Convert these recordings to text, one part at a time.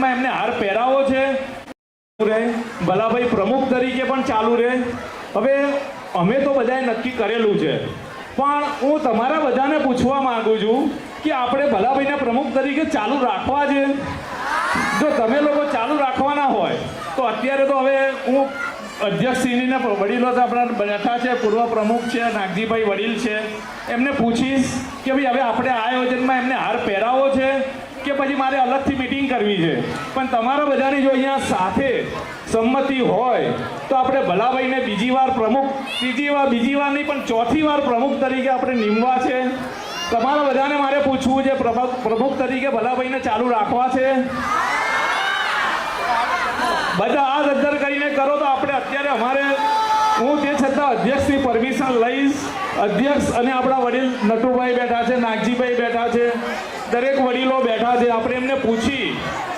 એમને હાર પહેરાવો છે ભલાભાઈ પ્રમુખ તરીકે પણ ચાલુ રહે। હવે અમે તો બધાએ નક્કી કરેલું છે, પણ હું તમારા બધાને પૂછવા માંગુ છું કે આપણે ભલાભાઈને પ્રમુખ તરીકે ચાલુ રાખવા છે? જો તમે લોકો ચાલુ રાખવાના હોય તો અત્યારે તો હવે હું અધ્યક્ષશ્રીના વડીલો તો આપણા બેઠા છે, પૂર્વ પ્રમુખ છે નાગજીભાઈ વડીલ છે, એમને પૂછીશ કે ભાઈ હવે આપણે આ આયોજનમાં એમને હાર પહેરાવો છે કે પછી મારે અલગથી મિટિંગ કરવી છે। પણ તમારા બધાની જો અહીંયા સાથે સંમતિ હોય તો આપણે ભલાભાઈને બીજી વાર પ્રમુખ, બીજી વાર નહીં પણ ચોથી વાર પ્રમુખ તરીકે આપણે નીમવા છે। તમારા બધાને મારે પૂછવું છે, પ્રમુખ તરીકે ભલાભાઈને ચાલુ રાખવા છે? બધા આ અદ્ધર કરીને કરો તો આપણે અત્યારે અમારે હું તે છતાં અધ્યક્ષની પરમિશન લઈશ। અધ્યક્ષ અને આપણા વડીલ નટુભાઈ બેઠા છે, નાગજીભાઈ બેઠા છે, દરેક વડીલો બેઠા છે, આપણે એમને પૂછી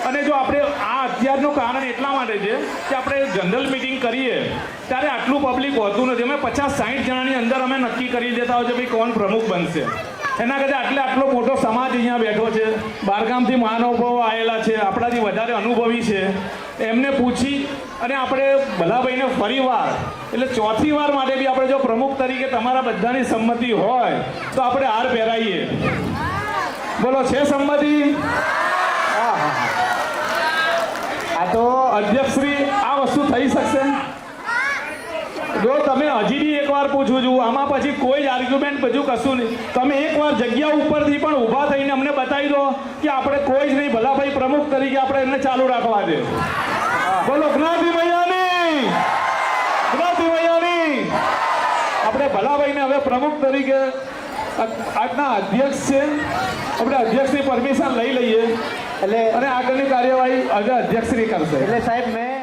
અને જો આપણે આ અત્યારનું કારણ એટલા માટે છે કે આપણે જનરલ મિટિંગ કરીએ ત્યારે આટલું પબ્લિક હોતું નથી। અમે 50-60 જણાની અંદર અમે નક્કી કરી દેતા હોય છે ભાઈ કોણ પ્રમુખ બનશે। એના કરતાં આટલો મોટો સમાજ અહીંયા બેઠો છે, બહારગામથી મહાનુભાવો આવેલા છે, આપણાથી વધારે અનુભવી છે, એમને પૂછી અને આપણે ભલાભાઈને ફરીવાર એટલે ચોથી વાર માટે બી આપણે જો પ્રમુખ તરીકે તમારા બધાની સંમતિ હોય તો આપણે હાર પહેરાવીએ। બોલો, છે સંમતિ? આ તો અધ્યક્ષશ્રી આ વસ્તુ થઈ શકશે? જો તમે હજી બી એકવાર પૂછું છું, આમાં પછી કોઈ જ આર્ગ્યુમેન્ટ બધું કશું નહીં, તમે એકવાર જગ્યા ઉપરથી પણ ઊભા થઈને અમને બતાવી દો કે આપણે કોઈ જ નહીં, ભલાભાઈ પ્રમુખ તરીકે આપણે એમને ચાલુ રાખવા દે। બોલો જ્ઞાતિ મૈયાની, જ્ઞાતિ મૈયાની। આપણે ભલાભાઈને હવે પ્રમુખ તરીકે આજના અધ્યક્ષ છે, આપણે અધ્યક્ષની પરમિશન લઈ લઈએ એટલે અને આગળની કાર્યવાહી અધ્યક્ષશ્રી કરશે। એટલે સાહેબ મેં